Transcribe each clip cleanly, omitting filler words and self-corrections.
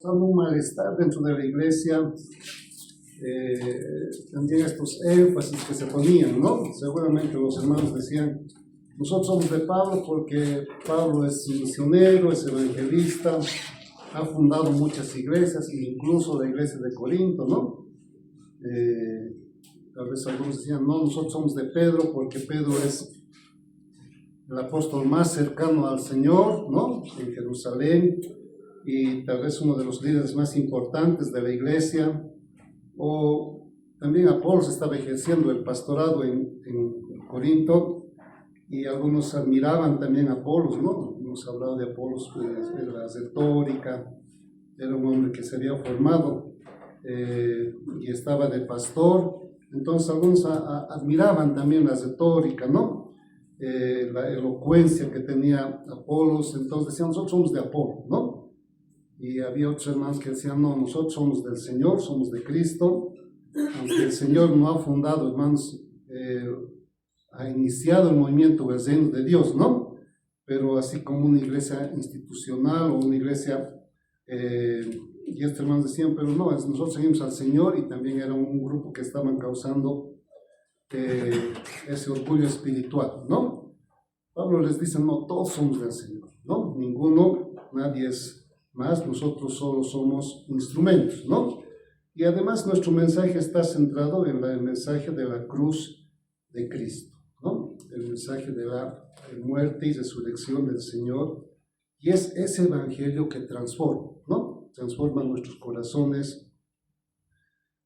un malestar dentro de la iglesia, también estos énfasis que se ponían, ¿no? Seguramente los hermanos decían, nosotros somos de Pablo porque Pablo es misionero, es evangelista, ha fundado muchas iglesias, incluso la iglesia de Corinto, ¿no? Tal vez algunos decían, no, nosotros somos de Pedro porque Pedro es el apóstol más cercano al Señor, ¿no? En Jerusalén, y tal vez uno de los líderes más importantes de la iglesia. O también Apolos estaba ejerciendo el pastorado en Corinto, y algunos admiraban también a Apolos, ¿no? Hemos hablado de Apolos, pues, de la retórica, era un hombre que se había formado y estaba de pastor. Entonces algunos admiraban también la retórica, ¿no? La elocuencia que tenía Apolos. Entonces decían, nosotros somos de Apolo, ¿no? Y había otros hermanos que decían, no, nosotros somos del Señor, somos de Cristo, aunque el Señor no ha fundado, hermanos, ha iniciado el movimiento del reino de Dios, ¿no? Pero así como una iglesia institucional o una iglesia, y estos hermanos decían, pero no, nosotros seguimos al Señor, y también era un grupo que estaban causando ese orgullo espiritual, ¿no? Pablo les dice, no, todos somos del Señor, ¿no? Ninguno, nadie es más, nosotros solo somos instrumentos, ¿no? Y además nuestro mensaje está centrado en el mensaje de la cruz de Cristo, ¿no? El mensaje de la muerte y resurrección del Señor, y es ese evangelio que transforma, ¿no? Transforma nuestros corazones,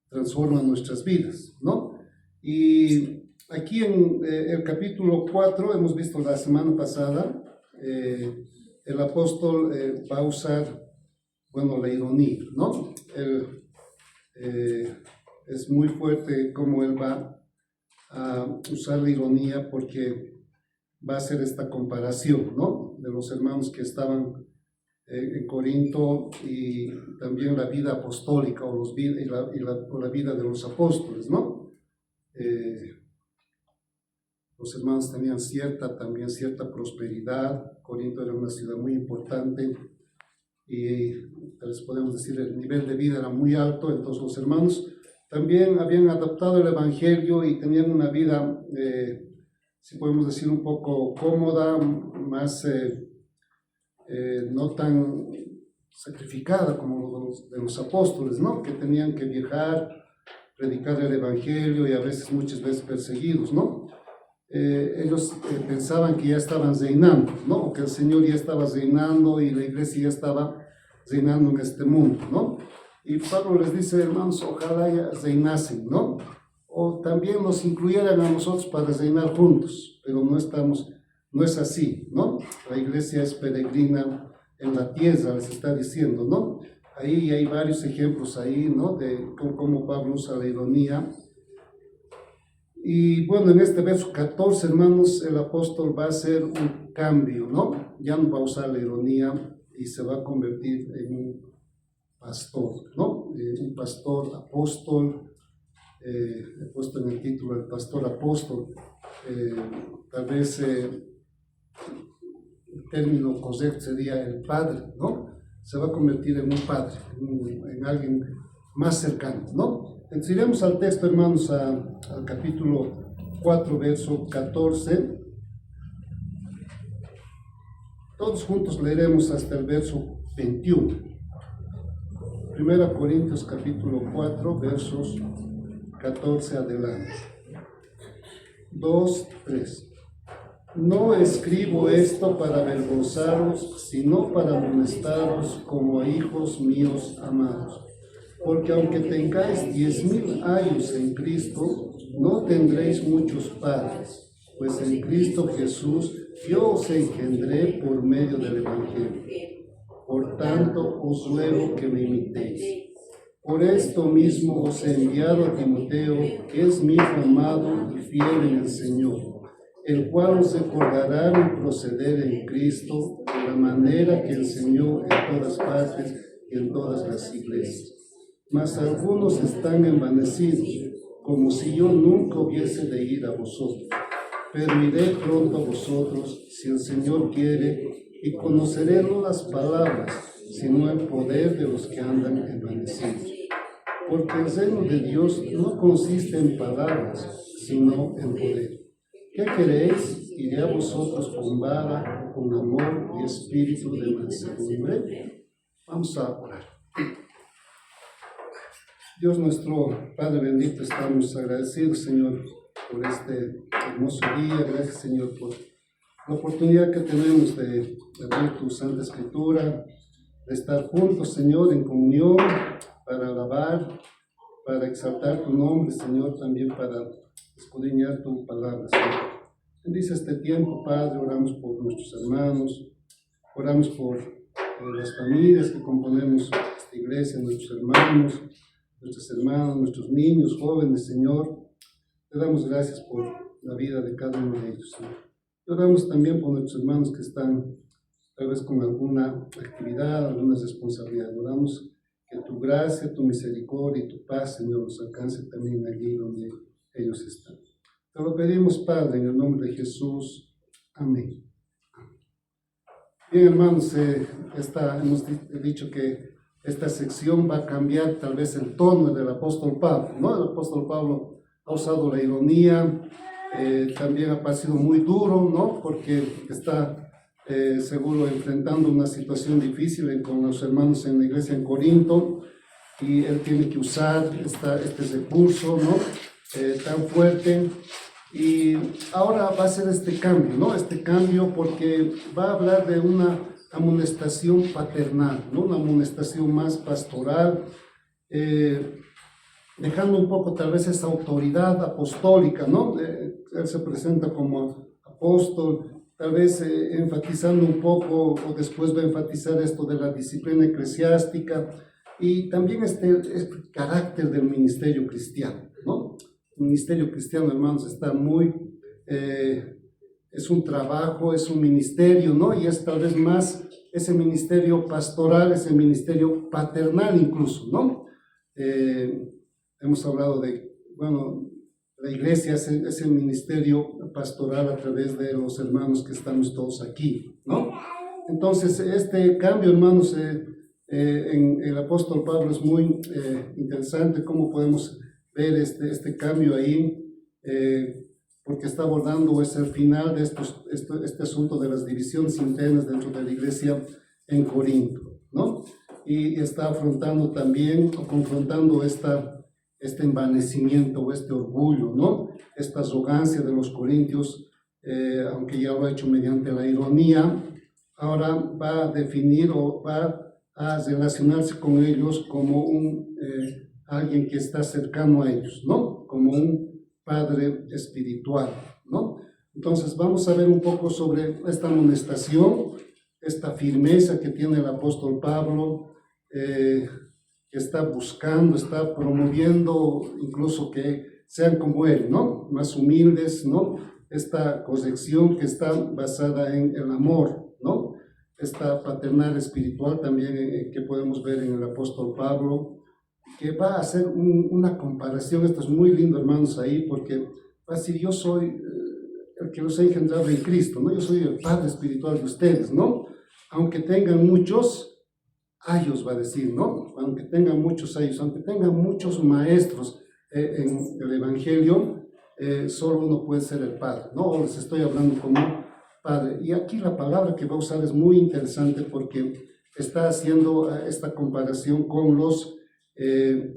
transforma nuestras vidas, ¿no? Y aquí en el capítulo 4, hemos visto la semana pasada, el apóstol va a usar, bueno, la ironía, ¿no? Es muy fuerte cómo él va a usar la ironía, porque va a hacer esta comparación, ¿no? De los hermanos que estaban en Corinto, y también la vida apostólica o la vida de los apóstoles, ¿no? Los hermanos tenían también cierta prosperidad. Corinto era una ciudad muy importante, y les podemos decir el nivel de vida era muy alto. Entonces los hermanos también habían adaptado el evangelio y tenían una vida, si podemos decir, un poco cómoda, más no tan sacrificada como de los apóstoles, ¿no? Que tenían que viajar, predicar el evangelio, y muchas veces perseguidos, ¿no? Ellos pensaban que ya estaban reinando, ¿no? Que el Señor ya estaba reinando y la iglesia ya estaba reinando en este mundo, ¿no? Y Pablo les dice, hermanos, ojalá ya reinasen, ¿no? O también nos incluyeran a nosotros para reinar juntos, pero no es así, ¿no? La iglesia es peregrina en la tierra, les está diciendo, ¿no? Ahí hay varios ejemplos ahí, ¿no? De cómo Pablo usa la ironía. Y bueno, en este verso 14, hermanos, el apóstol va a hacer un cambio, ¿no? Ya no va a usar la ironía y se va a convertir en un pastor, ¿no? Un pastor apóstol. He puesto en el título el pastor apóstol. Tal vez el término correcto sería el padre, ¿no? Se va a convertir en un padre, en alguien más cercano, ¿no? Entonces iremos al texto, hermanos, al capítulo 4, verso 14. Todos juntos leeremos hasta el verso 21. 1 Corintios capítulo 4, versos 14 adelante. 2, 3. No escribo esto para avergonzaros, sino para amonestaros como a hijos míos amados. Porque aunque tengáis 10,000 años en Cristo, no tendréis muchos padres, pues en Cristo Jesús yo os engendré por medio del Evangelio. Por tanto, os ruego que me imitéis. Por esto mismo os he enviado a Timoteo, que es mi hijo amado y fiel en el Señor, el cual os recordará mi proceder en Cristo, de la manera que el Señor en todas partes y en todas las iglesias. Mas algunos están envanecidos, como si yo nunca hubiese de ir a vosotros. Pero iré pronto a vosotros, si el Señor quiere, y conoceré no las palabras, sino el poder de los que andan envanecidos. Porque el reino de Dios no consiste en palabras, sino en poder. ¿Qué queréis? Iré a vosotros con vara, con amor y espíritu de mansedumbre. Vamos a orar. Dios nuestro Padre bendito, estamos agradecidos, Señor, por este hermoso día. Gracias, Señor, por la oportunidad que tenemos de abrir tu Santa Escritura, de estar juntos, Señor, en comunión, para alabar, para exaltar tu nombre, Señor, también para escudriñar tu palabra, Señor. Bendice este tiempo, Padre. Oramos por nuestros hermanos, oramos por las familias que componemos esta iglesia, nuestros hermanos, nuestras hermanas, nuestros niños, jóvenes, Señor. Te damos gracias por la vida de cada uno de ellos, Señor. Y oramos también por nuestros hermanos que están tal vez con alguna actividad, alguna responsabilidad. Oramos que tu gracia, tu misericordia y tu paz, Señor, los alcance también allí donde ellos están. Te lo pedimos, Padre, en el nombre de Jesús. Amén. Bien, hermanos, hemos dicho que esta sección va a cambiar tal vez el tono del apóstol Pablo, ¿no? El apóstol Pablo ha usado la ironía, también ha parecido muy duro, ¿no? Porque está seguro enfrentando una situación difícil con los hermanos en la iglesia en Corinto, y él tiene que usar este recurso, ¿no? Tan fuerte. Y ahora va a hacer este cambio, ¿no? Este cambio porque va a hablar de una amonestación paternal, ¿no? Una amonestación más pastoral, dejando un poco tal vez esa autoridad apostólica, ¿no? Él se presenta como apóstol, tal vez enfatizando un poco, o después va a enfatizar esto de la disciplina eclesiástica, y también este carácter del ministerio cristiano, ¿no? El ministerio cristiano, hermanos, está muy, es un trabajo, es un ministerio, ¿no? Y es tal vez más ese ministerio pastoral, ese ministerio paternal incluso, ¿no? Hemos hablado de, bueno, la iglesia es el ministerio pastoral a través de los hermanos que estamos todos aquí, ¿no? Entonces, este cambio, hermanos, en el apóstol Pablo es muy interesante, cómo podemos ver este cambio ahí, porque está abordando es el final de este asunto de las divisiones internas dentro de la iglesia en Corinto, ¿no? Y está afrontando también, o confrontando este envanecimiento o este orgullo, ¿no? Esta arrogancia de los corintios, aunque ya lo ha hecho mediante la ironía, ahora va a definir o va a relacionarse con ellos como alguien que está cercano a ellos, ¿no? Como un padre espiritual, ¿no? Entonces vamos a ver un poco sobre esta amonestación, esta firmeza que tiene el apóstol Pablo, que está buscando, está promoviendo incluso que sean como él, ¿no? Más humildes, ¿no? Esta corrección que está basada en el amor, ¿no? Esta paternal espiritual también que podemos ver en el apóstol Pablo, que va a hacer una comparación. Esto es muy lindo, hermanos, ahí, porque va a decir: yo soy el que los ha engendrado en Cristo, ¿no? Yo soy el padre espiritual de ustedes, ¿no? Aunque tengan muchos ayos, va a decir, ¿no? Aunque tengan muchos ayos, aunque tengan muchos maestros en el Evangelio, solo uno puede ser el Padre, ¿no? Les estoy hablando como Padre. Y aquí la palabra que va a usar es muy interesante porque está haciendo esta comparación con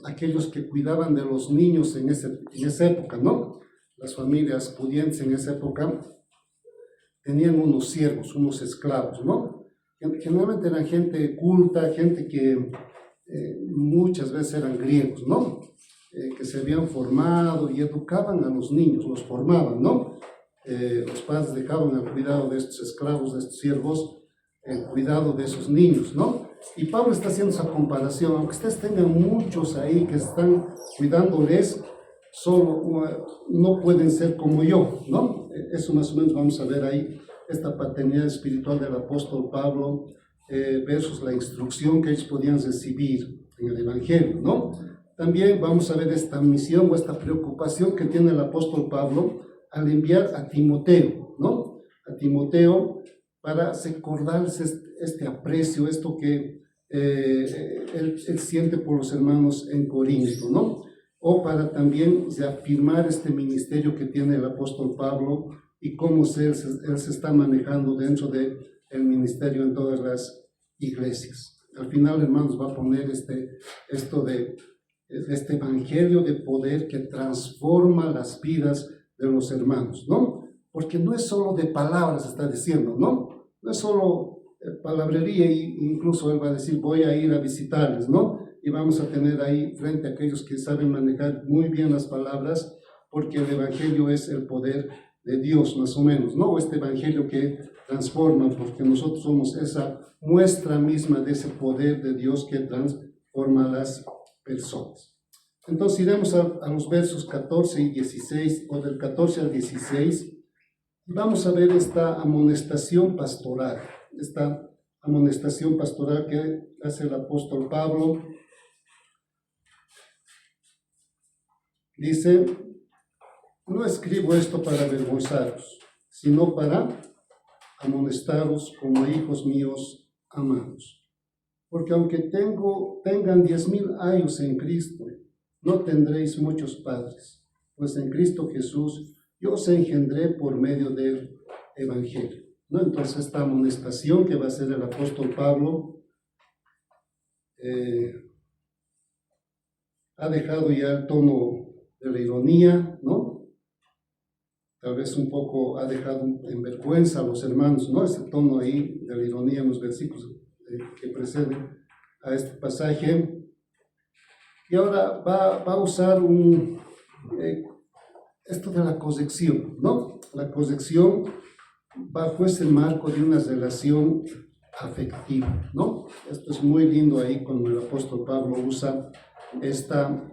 aquellos que cuidaban de los niños en esa época, ¿no? Las familias pudientes en esa época tenían unos siervos, unos esclavos, ¿no? Generalmente eran gente culta, gente que muchas veces eran griegos, ¿no? Que se habían formado y educaban a los niños, los formaban, ¿no? Los padres dejaban al cuidado de estos esclavos, de estos siervos, el cuidado de esos niños, ¿no? Y Pablo está haciendo esa comparación. Aunque ustedes tengan muchos ahí que están cuidándoles, solo no pueden ser como yo, ¿no? Eso más o menos vamos a ver ahí, esta paternidad espiritual del apóstol Pablo versus la instrucción que ellos podían recibir en el Evangelio, ¿no? También vamos a ver esta misión o esta preocupación que tiene el apóstol Pablo al enviar a Timoteo, ¿no? A Timoteo, para recordarse este aprecio, esto que él siente por los hermanos en Corinto, ¿no? O para también afirmar este ministerio que tiene el apóstol Pablo y cómo él se está manejando dentro del ministerio en todas las iglesias. Al final, hermanos, va a poner esto de este evangelio de poder que transforma las vidas de los hermanos, ¿no? Porque no es solo de palabras, está diciendo, ¿no? No es solo palabrería, incluso él va a decir, voy a ir a visitarles, ¿no? Y vamos a tener ahí frente a aquellos que saben manejar muy bien las palabras, porque el evangelio es el poder de Dios, más o menos, ¿no? Este evangelio que transforma, porque nosotros somos esa muestra misma de ese poder de Dios que transforma a las personas. Entonces iremos a los versos 14 y 16, o del 14 al 16, y vamos a ver esta amonestación pastoral que hace el apóstol Pablo. Dice, no escribo esto para avergonzaros, sino para amonestaros como hijos míos amados. Porque aunque tengan 10,000 años en Cristo, no tendréis muchos padres, pues en Cristo Jesús yo os engendré por medio del Evangelio, ¿no? Entonces esta amonestación que va a hacer el apóstol Pablo ha dejado ya el tono de la ironía, ¿no? Tal vez un poco ha dejado en vergüenza a los hermanos, ¿no? Ese tono ahí de la ironía en los versículos que preceden a este pasaje. Y ahora va a usar esto de la corrección, ¿no? La corrección bajo ese marco de una relación afectiva, ¿no? Esto es muy lindo ahí cuando el apóstol Pablo usa esta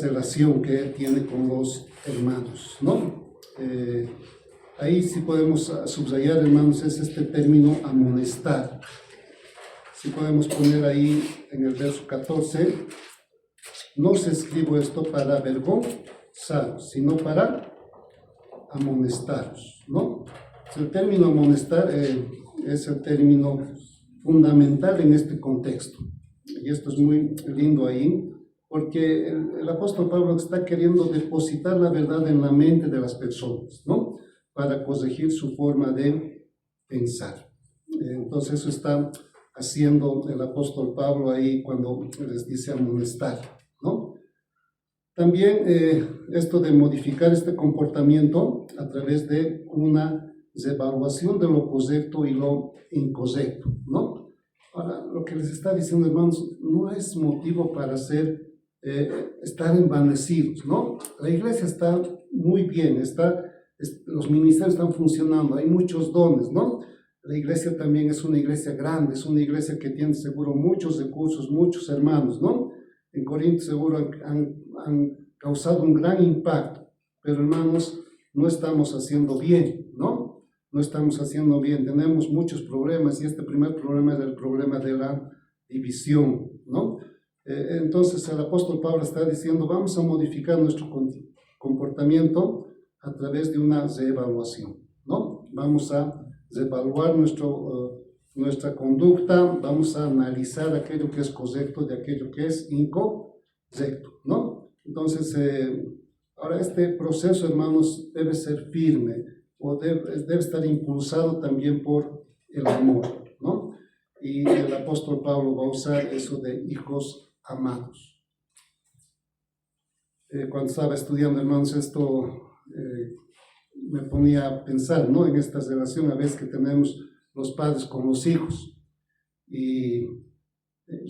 relación que él tiene con los hermanos, ¿no? Ahí sí podemos subrayar, hermanos, es este término amonestar. Si podemos poner ahí en el verso 14, no os escribo esto para avergonzaros, sino para amonestaros, ¿no? El término amonestar es el término fundamental en este contexto. Y esto es muy lindo ahí, porque el apóstol Pablo está queriendo depositar la verdad en la mente de las personas, ¿no? Para corregir su forma de pensar. Entonces eso está haciendo el apóstol Pablo ahí cuando les dice amonestar, ¿no? También esto de modificar este comportamiento a través de una evaluación de lo correcto y lo incorrecto, ¿no? Ahora, lo que les está diciendo, hermanos, no es motivo para estar envanecidos, ¿no? La iglesia está muy bien, los ministerios están funcionando, hay muchos dones, ¿no? La iglesia también es una iglesia grande, es una iglesia que tiene seguro muchos recursos, muchos hermanos, ¿no? En Corinto seguro han causado un gran impacto, pero hermanos, no estamos haciendo bien, ¿no? No estamos haciendo bien, tenemos muchos problemas y este primer problema es el problema de la división, ¿no? Entonces el apóstol Pablo está diciendo, vamos a modificar nuestro comportamiento a través de una reevaluación, ¿no? Vamos a reevaluar nuestra conducta, vamos a analizar aquello que es correcto de aquello que es incorrecto, ¿no? Entonces, ahora este proceso, hermanos, debe ser firme o debe estar impulsado también por el amor, ¿no? Y el apóstol Pablo va a usar eso de hijos amados. Cuando estaba estudiando, hermanos, esto me ponía a pensar, ¿no? En esta relación a veces que tenemos los padres con los hijos y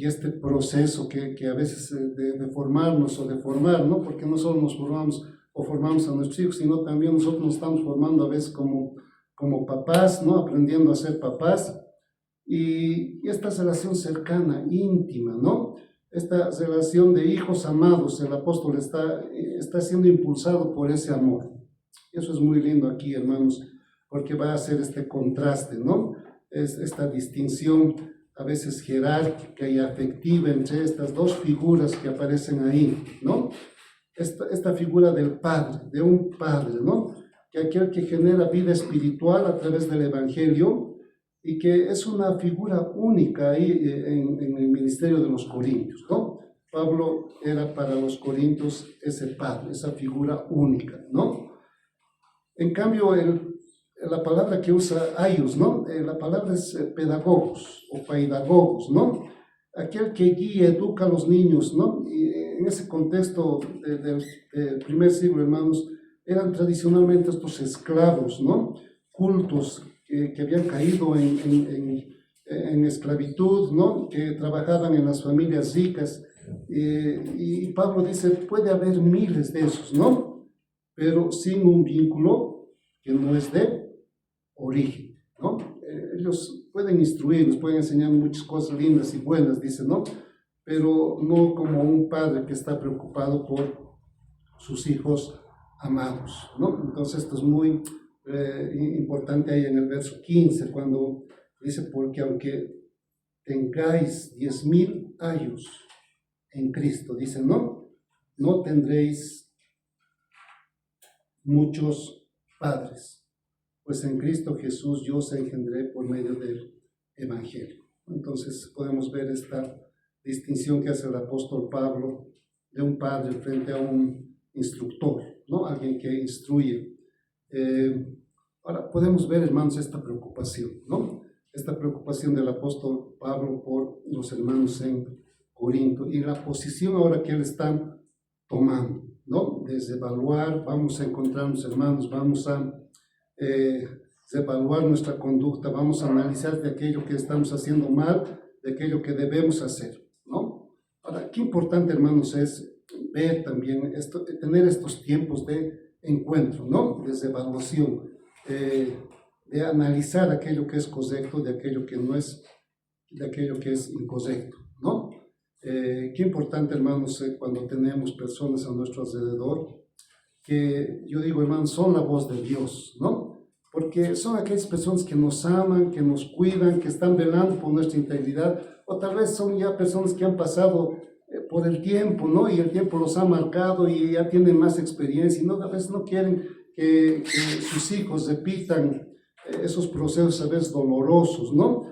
este proceso que a veces de formarnos o de formar, ¿no? Porque no solo nos formamos o formamos a nuestros hijos, sino también nosotros nos estamos formando a veces como papás, ¿no? Aprendiendo a ser papás y esta relación cercana, íntima, ¿no? Esta relación de hijos amados, el apóstol está siendo impulsado por ese amor. Eso es muy lindo aquí, hermanos, porque va a hacer este contraste, ¿no? Es esta distinción a veces jerárquica y afectiva entre estas dos figuras que aparecen ahí, ¿no? Esta figura del Padre, de un Padre, ¿no? Que aquel que genera vida espiritual a través del Evangelio y que es una figura única ahí en el ministerio de los corintios, ¿no? Pablo era para los corintios ese padre, esa figura única, ¿no? En cambio, la palabra que usa aios, ¿no? La palabra es pedagogos o paidagogos, ¿no? Aquel que guía, educa a los niños, ¿no? Y en ese contexto del primer siglo, hermanos, eran tradicionalmente estos esclavos, ¿no? Cultos que habían caído en esclavitud, ¿no? Que trabajaban en las familias ricas. Y Pablo dice, puede haber miles de esos, ¿no? Pero sin un vínculo que no es de origen, ¿no? Ellos pueden instruirnos, pueden enseñar muchas cosas lindas y buenas, dice, ¿no? Pero no como un padre que está preocupado por sus hijos amados, ¿no? Entonces esto es muy importante ahí en el verso 15, cuando dice, porque aunque tengáis 10,000 años en Cristo, dice, no tendréis muchos padres, pues en Cristo Jesús yo os engendré por medio del Evangelio. Entonces podemos ver esta distinción que hace el apóstol Pablo de un padre frente a un instructor, ¿no? Alguien que instruye. Ahora podemos ver, hermanos, esta preocupación, ¿no? Esta preocupación del apóstol Pablo por los hermanos en Corinto y la posición ahora que él está tomando, ¿no? Desde evaluar, vamos a encontrarnos, hermanos, vamos a evaluar nuestra conducta, vamos a analizar de aquello que estamos haciendo mal, de aquello que debemos hacer, ¿no? Ahora, qué importante, hermanos, es ver también esto, tener estos tiempos de encuentro, ¿no? De evaluación, de analizar aquello que es correcto de aquello que no es, de aquello que es incorrecto, ¿no? Qué importante, hermanos, cuando tenemos personas a nuestro alrededor que, yo digo, hermanos, son la voz de Dios, ¿no? Porque son aquellas personas que nos aman, que nos cuidan, que están velando por nuestra integridad, o tal vez son ya personas que han pasado por el tiempo, ¿no? Y el tiempo los ha marcado y ya tienen más experiencia, y no, a veces no quieren que sus hijos repitan esos procesos a veces dolorosos, ¿no?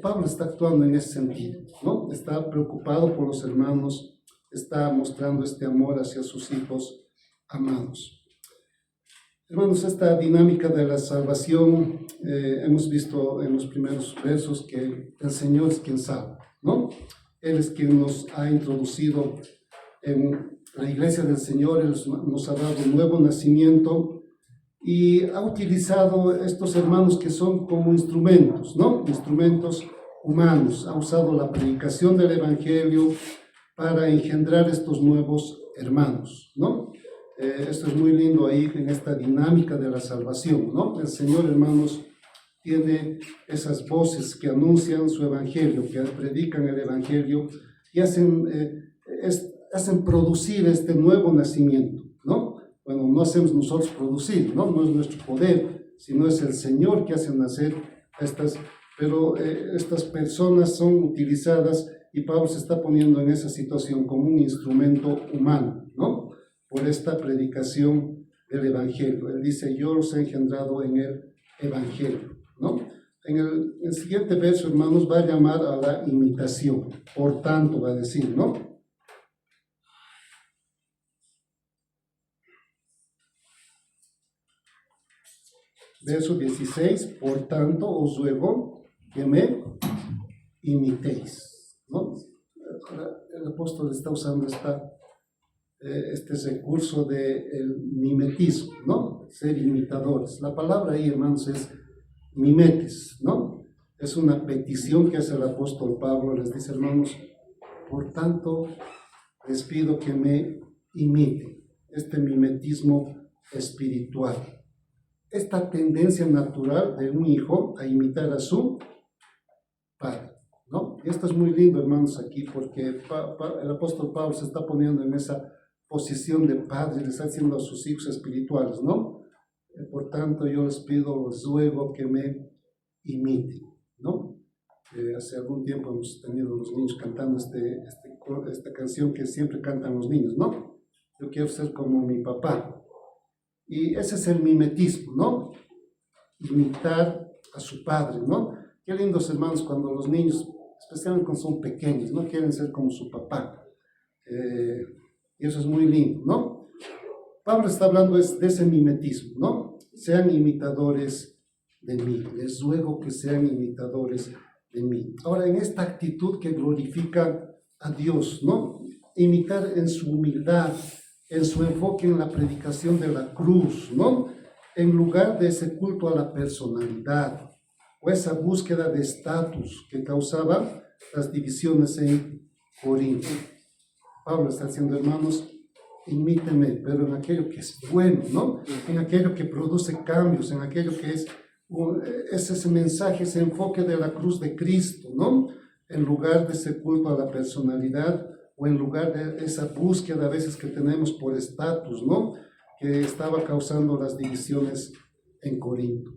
Pablo está actuando en ese sentido, ¿no? Está preocupado por los hermanos, está mostrando este amor hacia sus hijos amados. Hermanos, esta dinámica de la salvación, hemos visto en los primeros versos que el Señor es quien salva, ¿no? Él es quien nos ha introducido en la iglesia del Señor, Él nos ha dado un nuevo nacimiento y ha utilizado estos hermanos que son como instrumentos, ¿no? Instrumentos humanos. Ha usado la predicación del Evangelio para engendrar estos nuevos hermanos, ¿no? Esto es muy lindo ahí en esta dinámica de la salvación, ¿no? El Señor, hermanos, tiene esas voces que anuncian su Evangelio, que predican el Evangelio y hacen producir este nuevo nacimiento, ¿no? Bueno, no hacemos nosotros producir, ¿no? No es nuestro poder, sino es el Señor que hace nacer pero estas personas son utilizadas y Pablo se está poniendo en esa situación como un instrumento humano, ¿no? Por esta predicación del Evangelio. Él dice, yo los he engendrado en el Evangelio, ¿no? En el siguiente verso, hermanos, va a llamar a la imitación. Por tanto, va a decir, ¿no? Verso 16, por tanto os ruego que me imitéis, ¿no? El apóstol está usando este recurso del mimetismo, ¿no? Ser imitadores. La palabra ahí, hermanos, es mimetis, ¿no? Es una petición que hace el apóstol Pablo, les dice, hermanos, por tanto, les pido que me imiten, este mimetismo espiritual. Esta tendencia natural de un hijo a imitar a su padre, ¿no? Y esto es muy lindo, hermanos, aquí, porque el apóstol Pablo se está poniendo en esa posición de padre, le está diciendo a sus hijos espirituales, ¿no? Por tanto, yo les pido, les ruego que me imiten, ¿no? Hace algún tiempo hemos tenido los niños cantando esta canción que siempre cantan los niños, ¿no? Yo quiero ser como mi papá. Y ese es el mimetismo, ¿no? Imitar a su padre, ¿no? Qué lindos, hermanos, cuando los niños, especialmente cuando son pequeños, no quieren ser como su papá. Y eso es muy lindo, ¿no? Pablo está hablando de ese mimetismo, ¿no? Sean imitadores de mí. Les ruego que sean imitadores de mí. Ahora, en esta actitud que glorifica a Dios, ¿no? Imitar en su humildad, en su enfoque en la predicación de la cruz, ¿no? En lugar de ese culto a la personalidad o esa búsqueda de estatus que causaba las divisiones en Corinto. Pablo está diciendo, hermanos, imítenme, pero en aquello que es bueno, ¿no? En aquello que produce cambios, en aquello que es ese mensaje, ese enfoque de la cruz de Cristo, ¿no? En lugar de ese culto a la personalidad o en lugar de esa búsqueda a veces que tenemos por estatus, ¿no? Que estaba causando las divisiones en Corinto.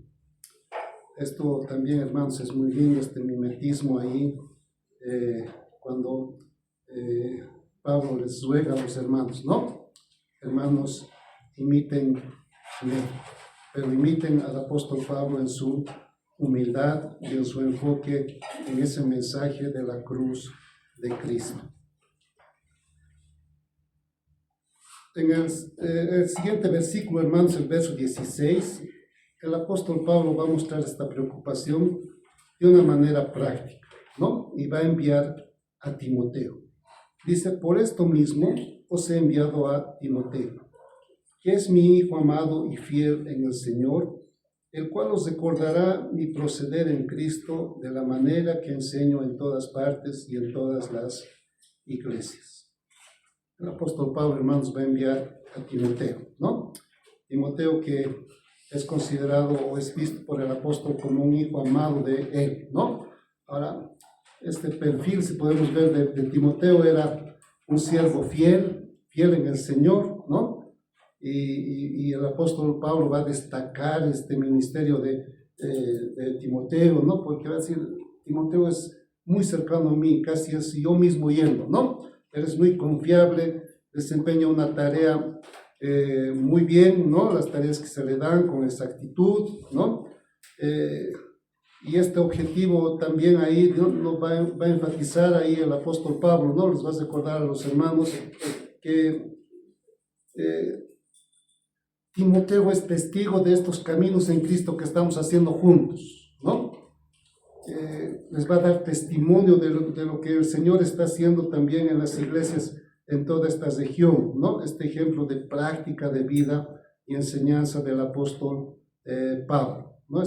Esto también, hermanos, es muy lindo, este mimetismo ahí, cuando Pablo les ruega a los hermanos, ¿no? Hermanos, imítenme, pero imiten al apóstol Pablo en su humildad y en su enfoque en ese mensaje de la cruz de Cristo. En el siguiente versículo, hermanos, el verso 16, el apóstol Pablo va a mostrar esta preocupación de una manera práctica, ¿no? Y va a enviar a Timoteo. Dice, por esto mismo os he enviado a Timoteo, que es mi hijo amado y fiel en el Señor, el cual os recordará mi proceder en Cristo de la manera que enseño en todas partes y en todas las iglesias. El apóstol Pablo, hermanos, va a enviar a Timoteo, ¿no? Timoteo que es considerado o es visto por el apóstol como un hijo amado de él, ¿no? Ahora, este perfil, si podemos ver, de Timoteo era un siervo fiel en el Señor, ¿no? Y el apóstol Pablo va a destacar este ministerio de Timoteo, ¿no? Porque va a decir, Timoteo es muy cercano a mí, casi es yo mismo yendo, ¿no? Él es muy confiable, desempeña una tarea muy bien, ¿no? Las tareas que se le dan con exactitud, ¿no? Y este objetivo también ahí Dios lo va a enfatizar ahí el apóstol Pablo, ¿no? Les va a recordar a los hermanos que Timoteo es testigo de estos caminos en Cristo que estamos haciendo juntos, ¿no? Les va a dar testimonio de lo que el Señor está haciendo también en las iglesias en toda esta región, ¿no? Este ejemplo de práctica de vida y enseñanza del apóstol Pablo, ¿no?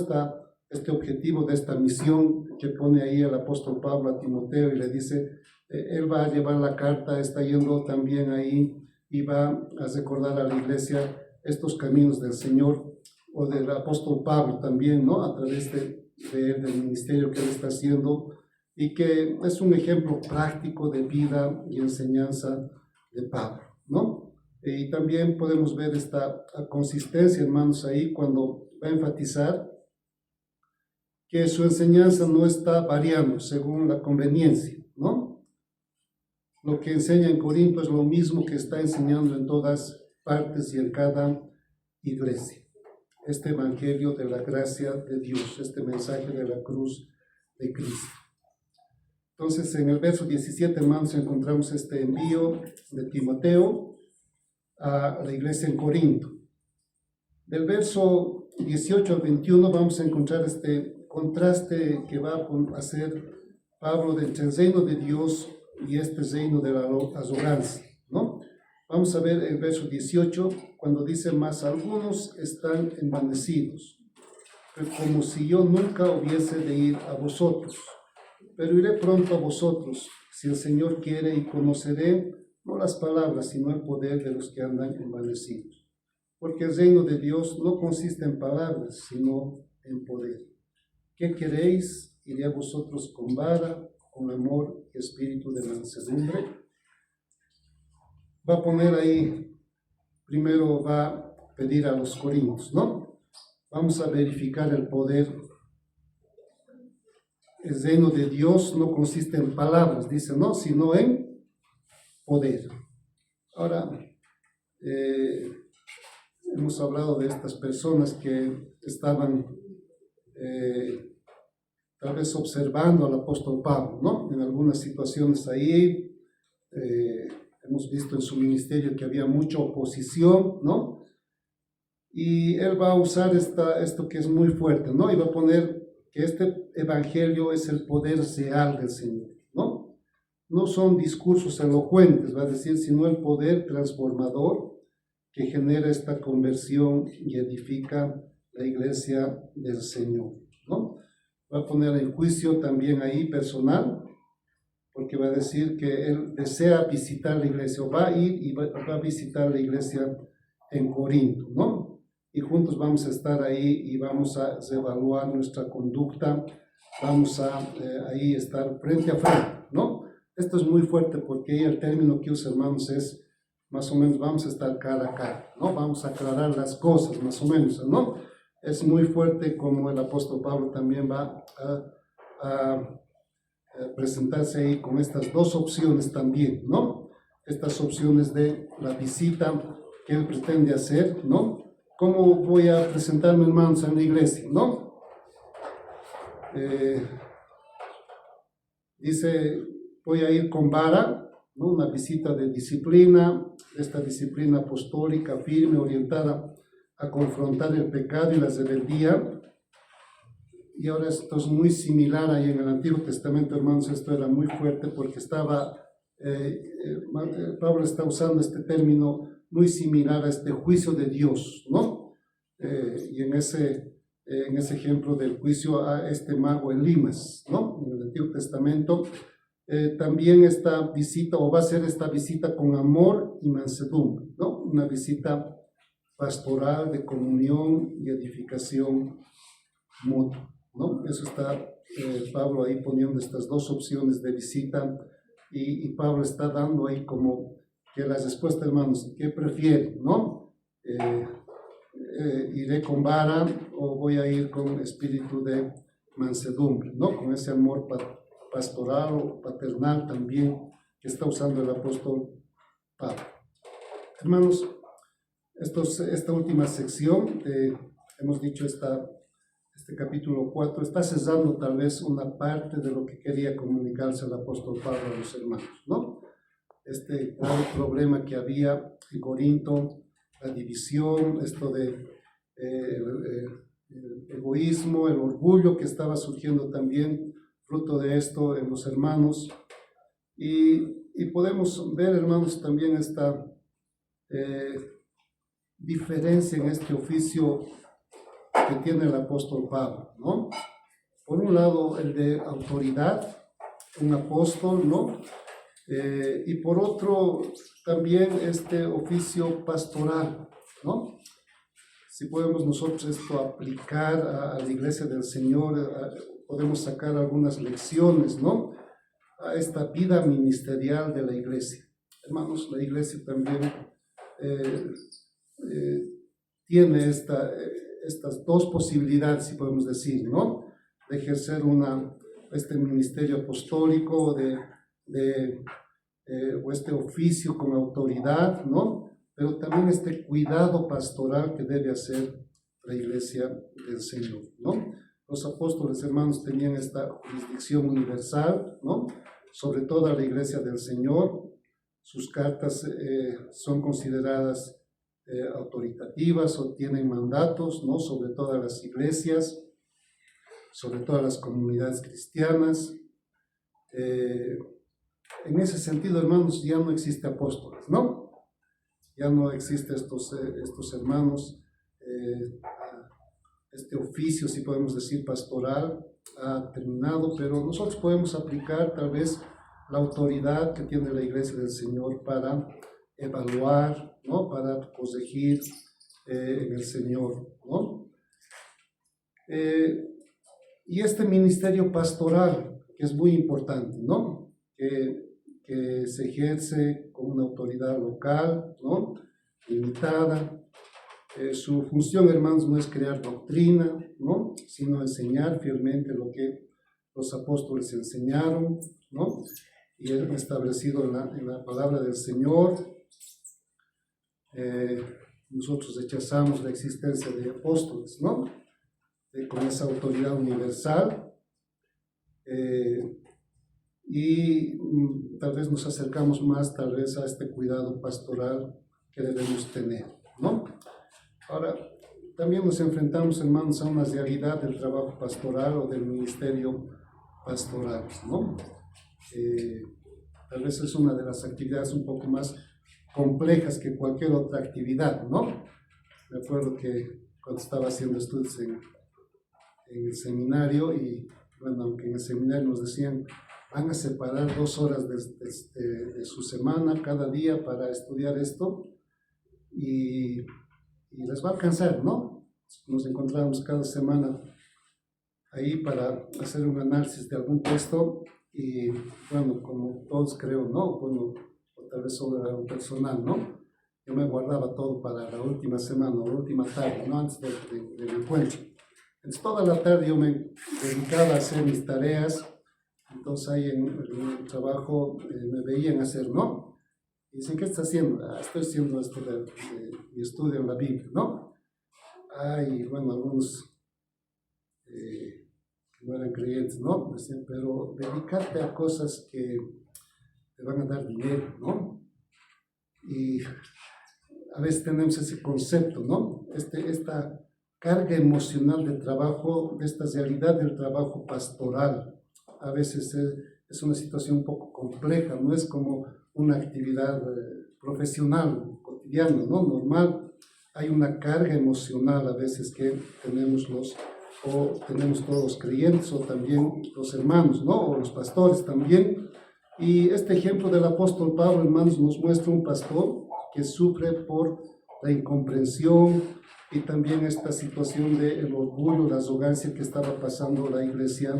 Este objetivo de esta misión que pone ahí el apóstol Pablo a Timoteo y le dice, él va a llevar la carta, está yendo también ahí y va a recordar a la iglesia estos caminos del Señor o del apóstol Pablo también, ¿no? A través del ministerio que él está haciendo y que es un ejemplo práctico de vida y enseñanza de Pablo, ¿no? Y también podemos ver esta consistencia, hermanos, ahí cuando va a enfatizar que su enseñanza no está variando según la conveniencia, ¿no? Lo que enseña en Corinto es lo mismo que está enseñando en todas partes y en cada iglesia. Este evangelio de la gracia de Dios, este mensaje de la cruz de Cristo. Entonces, en el verso 17, hermanos, encontramos este envío de Timoteo a la iglesia en Corinto. Del verso 18 al 21 vamos a encontrar este contraste que va a hacer Pablo entre el reino de Dios y este reino de la arrogancia, ¿no? Vamos a ver el verso 18, cuando dice, más algunos están envanecidos, como si yo nunca hubiese de ir a vosotros, pero iré pronto a vosotros, si el Señor quiere, y conoceré no las palabras, sino el poder de los que andan envanecidos. Porque el reino de Dios no consiste en palabras, sino en poder. ¿Qué queréis? Iré a vosotros con vara, con amor y espíritu de mansedumbre. Va a poner ahí, primero va a pedir a los corintios, ¿no? Vamos a verificar el poder. El reino de Dios no consiste en palabras, dice, no, sino en poder. Ahora, hemos hablado de estas personas que estaban tal vez observando al apóstol Pablo, ¿no? En algunas situaciones ahí, hemos visto en su ministerio que había mucha oposición, ¿no? Y él va a usar esto que es muy fuerte, ¿no? Y va a poner que este evangelio es el poder real del Señor, ¿no? No son discursos elocuentes, va a decir, sino el poder transformador que genera esta conversión y edifica la iglesia del Señor, ¿no? Va a poner en juicio también ahí personal, porque va a decir que él desea visitar la iglesia, o va a ir y va a visitar la iglesia en Corinto, ¿no? Y juntos vamos a estar ahí y vamos a evaluar nuestra conducta, vamos a ahí estar frente a frente, ¿no? Esto es muy fuerte porque ahí el término que usa, hermanos, es más o menos vamos a estar cara a cara, ¿no? Vamos a aclarar las cosas, más o menos, ¿no? Es muy fuerte como el apóstol Pablo también va a presentarse ahí con estas dos opciones también, ¿no? Estas opciones de la visita que él pretende hacer, ¿no? ¿Cómo voy a presentarme, hermanos, en la iglesia, no? Dice, voy a ir con vara, ¿no? Una visita de disciplina, esta disciplina apostólica firme, orientada a confrontar el pecado y la rebeldía. Y ahora esto es muy similar ahí en el Antiguo Testamento, hermanos, esto era muy fuerte porque Pablo está usando este término muy similar a este juicio de Dios, ¿no? Y en ese ejemplo del juicio a este mago Elimas, ¿no? En el Antiguo Testamento, también esta visita, o va a ser esta visita con amor y mansedumbre, ¿no? Una visita pastoral de comunión y edificación mutua, ¿no? Eso está Pablo ahí poniendo estas dos opciones de visita y Pablo está dando ahí como que la respuesta, hermanos, ¿qué prefieren, no? ¿Iré con vara o voy a ir con espíritu de mansedumbre, ¿no? Con ese amor pastoral o paternal también que está usando el apóstol Pablo. Hermanos, esta última sección, hemos dicho este capítulo 4, está cesando tal vez una parte de lo que quería comunicarse el apóstol Pablo a los hermanos, ¿no? Este grave problema que había en Corinto, la división, esto de el egoísmo, el orgullo que estaba surgiendo también, fruto de esto en los hermanos. Y podemos ver, hermanos, también esta diferencia en este oficio que tiene el apóstol Pablo, ¿no? Por un lado, el de autoridad, un apóstol, ¿no? Y por otro, también este oficio pastoral, ¿no? Si podemos nosotros esto aplicar a la iglesia del Señor, podemos sacar algunas lecciones, ¿no? A esta vida ministerial de la iglesia. Hermanos, la iglesia también tiene estas dos posibilidades, si podemos decir, ¿no? De ejercer este ministerio apostólico, o este oficio con autoridad, ¿no? Pero también este cuidado pastoral que debe hacer la iglesia del Señor, ¿no? Los apóstoles, hermanos, tenían esta jurisdicción universal, ¿no? Sobre toda la iglesia del Señor. Sus cartas son consideradas autoritativas o tienen mandatos, ¿no? Sobre todas las iglesias, sobre todas las comunidades cristianas. En ese sentido, hermanos, ya no existe apóstoles, ¿no? Ya no existe estos hermanos, este oficio, si podemos decir, pastoral, ha terminado, pero nosotros podemos aplicar tal vez la autoridad que tiene la iglesia del Señor para evaluar, ¿no? Para corregir en el Señor, ¿no? Y este ministerio pastoral, que es muy importante, ¿no? Que se ejerce con una autoridad local, ¿no? Limitada. Su función, hermanos, no es crear doctrina, ¿no? Sino enseñar fielmente lo que los apóstoles enseñaron, ¿no? Y han establecido en la palabra del Señor. Nosotros rechazamos la existencia de apóstoles, ¿no? Con esa autoridad universal. y tal vez nos acercamos más tal vez a este cuidado pastoral que debemos tener, ¿no? Ahora, también nos enfrentamos, hermanos, a una realidad del trabajo pastoral o del ministerio pastoral, ¿no? Tal vez es una de las actividades un poco más complejas que cualquier otra actividad, ¿no? Me acuerdo que cuando estaba haciendo estudios en el seminario, y bueno, aunque en el seminario nos decían, van a separar 2 horas de su semana cada día para estudiar esto, y les va a alcanzar, ¿no? Nos encontramos cada semana ahí para hacer un análisis de algún texto, y bueno, como todos creo, ¿no? Bueno, o tal vez sobre algo personal, ¿no? Yo me guardaba todo para la última semana o la última tarde, ¿no? Antes del encuentro. Entonces toda la tarde yo me dedicaba a hacer mis tareas. Entonces ahí en el trabajo me veían hacer, ¿no? Y dicen, ¿qué estás haciendo? Estoy haciendo esto de mi estudio en la Biblia, ¿no? Y bueno, algunos que no eran creyentes, ¿no? Decían, pero dedícate a cosas que te van a dar dinero, ¿no? Y a veces tenemos ese concepto, ¿no? Esta carga emocional del trabajo, de esta realidad del trabajo pastoral. A veces es una situación un poco compleja, no es como una actividad profesional, cotidiana, ¿no? Normal. Hay una carga emocional a veces que tenemos todos los creyentes, o también los hermanos, ¿no? O los pastores también. Y este ejemplo del apóstol Pablo, hermanos, nos muestra un pastor que sufre por la incomprensión y también esta situación del orgullo, la arrogancia que estaba pasando la iglesia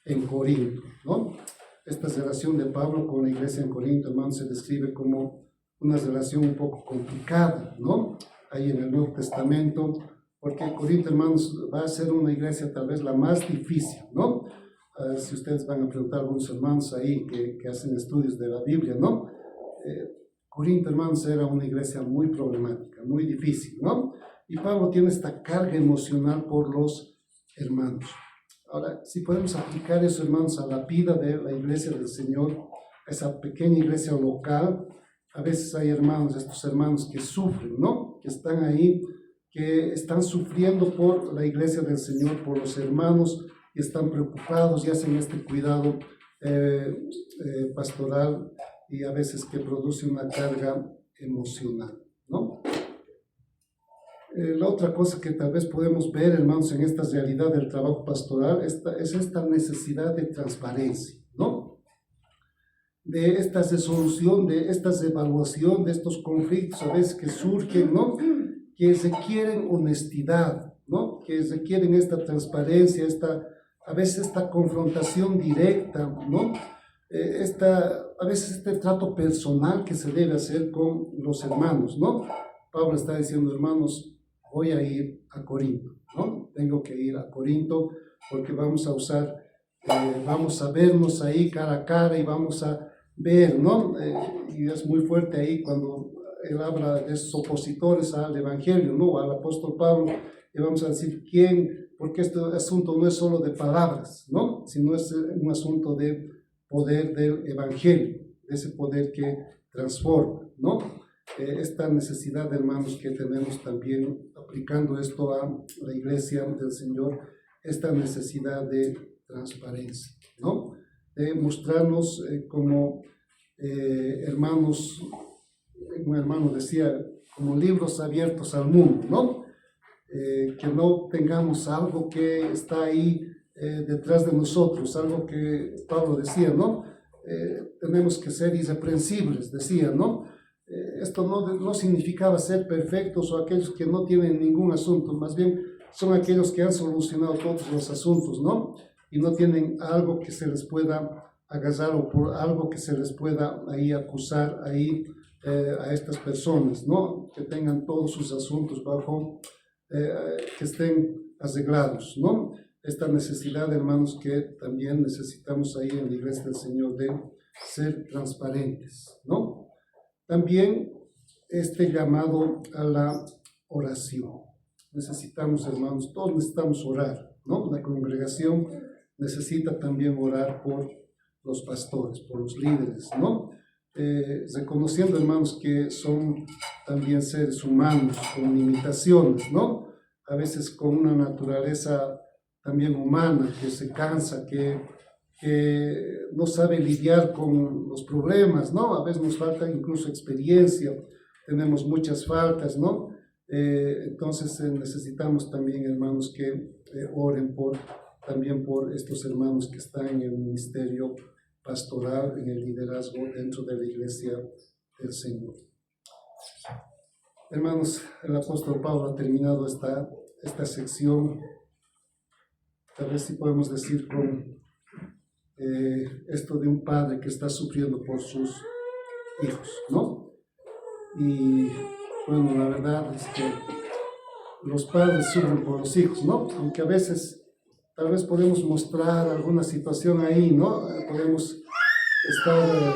en Corinto, ¿no? Esta relación de Pablo con la iglesia en Corinto, hermanos, se describe como una relación un poco complicada, ¿no? Ahí en el Nuevo Testamento, porque Corinto, hermanos, va a ser una iglesia tal vez la más difícil, ¿no? Si ustedes van a preguntar a algunos hermanos ahí que hacen estudios de la Biblia, ¿no? Corinto, hermanos, era una iglesia muy problemática, muy difícil, ¿no? Y Pablo tiene esta carga emocional por los hermanos. Ahora, si podemos aplicar eso, hermanos, a la vida de la iglesia del Señor, esa pequeña iglesia local, a veces hay hermanos, estos hermanos que sufren, ¿no? Que están ahí, que están sufriendo por la iglesia del Señor, por los hermanos, y están preocupados y hacen este cuidado pastoral, y a veces que produce una carga emocional, ¿no? La otra cosa que tal vez podemos ver, hermanos, en esta realidad del trabajo pastoral es esta necesidad de transparencia, ¿no? De esta resolución, de esta evaluación de estos conflictos a veces que surgen, ¿no? Que requieren honestidad, ¿no? Que requieren esta transparencia, a veces esta confrontación directa, ¿no? A veces este trato personal que se debe hacer con los hermanos, ¿no? Pablo está diciendo, hermanos, voy a ir a Corinto, ¿no? Tengo que ir a Corinto porque vamos a vernos ahí cara a cara y vamos a ver, ¿no? Y es muy fuerte ahí cuando él habla de esos opositores al Evangelio, ¿no? Al apóstol Pablo, y vamos a decir quién, porque este asunto no es solo de palabras, ¿no? Sino es un asunto de poder del Evangelio, de ese poder que transforma, ¿no? Esta necesidad, hermanos, que tenemos también aplicando esto a la iglesia del Señor, esta necesidad de transparencia, ¿no? De mostrarnos como hermanos, un hermano decía, como libros abiertos al mundo, ¿no? Que no tengamos algo que está ahí detrás de nosotros, algo que Pablo decía, ¿no? Tenemos que ser irreprensibles, decía, ¿no? Esto no significaba ser perfectos o aquellos que no tienen ningún asunto, más bien son aquellos que han solucionado todos los asuntos, ¿no? Y no tienen algo que se les pueda agarrar o por algo que se les pueda ahí acusar ahí a estas personas, ¿no? Que tengan todos sus asuntos bajo, que estén arreglados, ¿no? Esta necesidad, hermanos, que también necesitamos ahí en la iglesia del Señor de ser transparentes, ¿no? También este llamado a la oración. Necesitamos, hermanos, todos necesitamos orar, ¿no? La congregación necesita también orar por los pastores, por los líderes, ¿no? Reconociendo, hermanos, que son también seres humanos con limitaciones, ¿no? A veces con una naturaleza también humana, que se cansa, que no sabe lidiar con los problemas, ¿no? A veces nos falta incluso experiencia, tenemos muchas faltas, ¿no? Entonces necesitamos también, hermanos, que oren también por estos hermanos que están en el ministerio pastoral, en el liderazgo dentro de la iglesia del Señor. Hermanos, el apóstol Pablo ha terminado esta sección, tal vez si podemos decir con esto de un padre que está sufriendo por sus hijos, ¿no? Y bueno, la verdad es que los padres sufren por los hijos, ¿no? Aunque a veces, tal vez podemos mostrar alguna situación ahí, ¿no? Podemos estar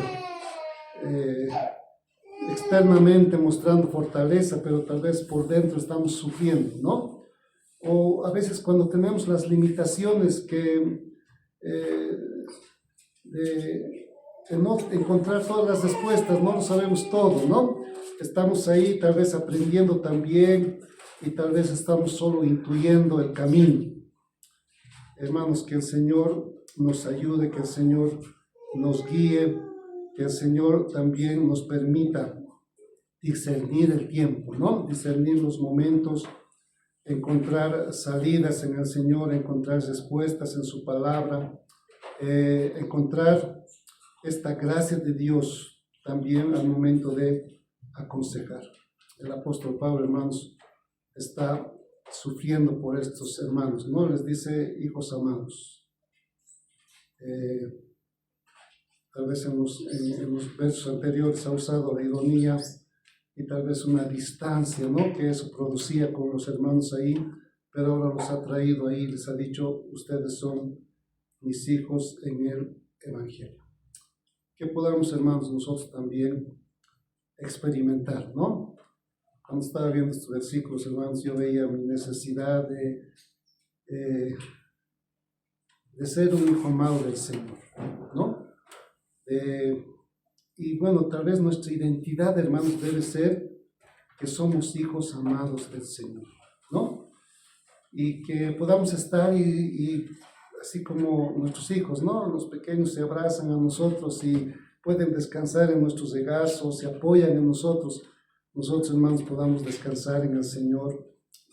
externamente mostrando fortaleza, pero tal vez por dentro estamos sufriendo, ¿no? O a veces cuando tenemos las limitaciones de no encontrar todas las respuestas, no lo sabemos todo, ¿no? Estamos ahí tal vez aprendiendo también y tal vez estamos solo intuyendo el camino. Hermanos, que el Señor nos ayude, que el Señor nos guíe, que el Señor también nos permita discernir el tiempo, ¿no? Discernir los momentos, encontrar salidas en el Señor, encontrar respuestas en su palabra, encontrar esta gracia de Dios también al momento de aconsejar. El apóstol Pablo, hermanos, está sufriendo por estos hermanos, ¿no? Les dice hijos amados. Tal vez en los versos anteriores ha usado la ironía y tal vez una distancia, ¿no? Que eso producía con los hermanos ahí, pero ahora los ha traído ahí, les ha dicho, ustedes son mis hijos en el Evangelio. Que podamos, hermanos, nosotros también experimentar, ¿no? Cuando estaba viendo estos versículos, hermanos, yo veía mi necesidad de ser un hijo amado del Señor, ¿no? Y bueno, tal vez nuestra identidad, hermanos, debe ser que somos hijos amados del Señor, ¿no? Y que podamos estar y así como nuestros hijos, ¿no? Los pequeños se abrazan a nosotros y pueden descansar en nuestros regazos, se apoyan en nosotros. Nosotros, hermanos, podamos descansar en el Señor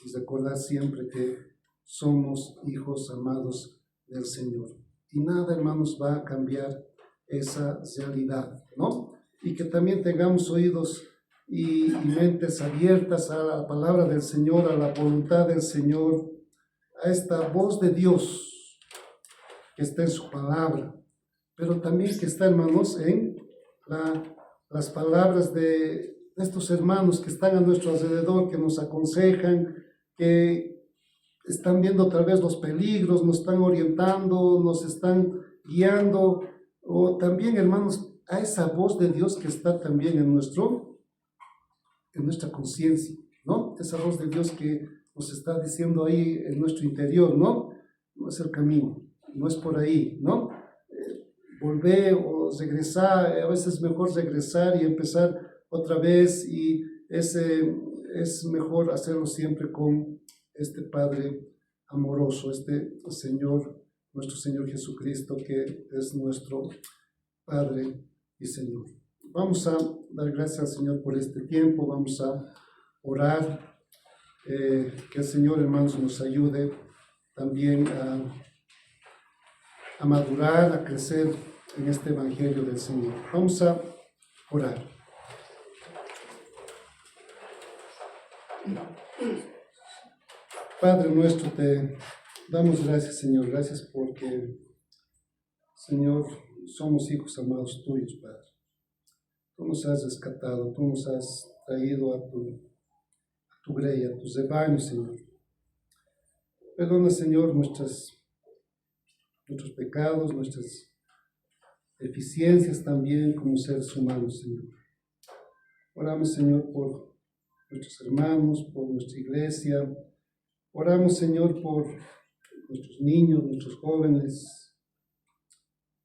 y recordar siempre que somos hijos amados del Señor. Y nada, hermanos, va a cambiar esa realidad, ¿no? Y que también tengamos oídos y mentes abiertas a la palabra del Señor, a la voluntad del Señor, a esta voz de Dios que está en su palabra, pero también que está, hermanos, en las palabras de estos hermanos que están a nuestro alrededor, que nos aconsejan, que están viendo tal vez los peligros, nos están orientando, nos están guiando, o también, hermanos, a esa voz de Dios que está también en nuestra conciencia, ¿no? Esa voz de Dios que nos está diciendo ahí en nuestro interior, ¿no? No es el camino, no es por ahí, ¿no? Volver o regresar, a veces es mejor regresar y empezar otra vez, y es mejor hacerlo siempre con este Padre amoroso, este Señor, nuestro Señor Jesucristo, que es nuestro Padre y Señor. Vamos a dar gracias al Señor por este tiempo, vamos a orar, que el Señor, hermanos, nos ayude también a madurar, a crecer en este Evangelio del Señor. Vamos a orar. Padre nuestro, te damos gracias, Señor, gracias porque, Señor, somos hijos amados tuyos, Padre. Tú nos has rescatado, tú nos has traído a tu grey, a tus rebaños, Señor. Perdona, Señor, nuestros pecados, nuestras deficiencias también como seres humanos, Señor. Oramos, Señor, por nuestros hermanos, por nuestra iglesia. Oramos, Señor, por nuestros niños, nuestros jóvenes.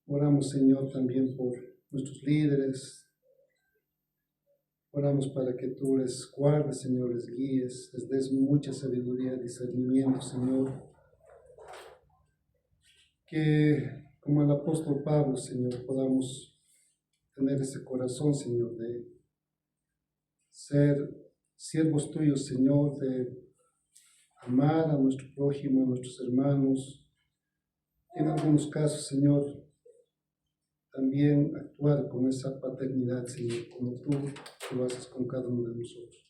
Oramos, Señor, también por nuestros líderes. Oramos para que tú les guardes, Señor, les guíes, les des mucha sabiduría, discernimiento, Señor. Que como el apóstol Pablo, Señor, podamos tener ese corazón, Señor, de ser siervos tuyos, Señor, de amar a nuestro prójimo, a nuestros hermanos. En algunos casos, Señor, también actuar con esa paternidad, Señor, como tú lo haces con cada uno de nosotros.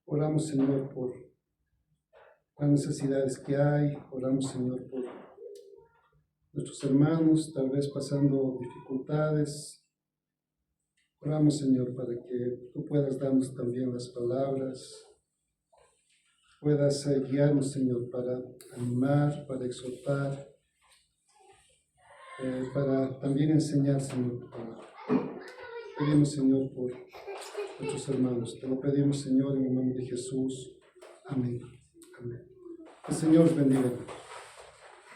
Oramos, Señor, por las necesidades que hay. Oramos, Señor, por nuestros hermanos, tal vez pasando dificultades. Oramos, Señor, para que tú puedas darnos también las palabras, puedas guiarnos, Señor, para animar, para exhortar, para también enseñar, Señor, tu palabra. Pedimos, Señor, por nuestros hermanos. Te lo pedimos, Señor, en el nombre de Jesús. Amén. Amén. El Señor bendiga.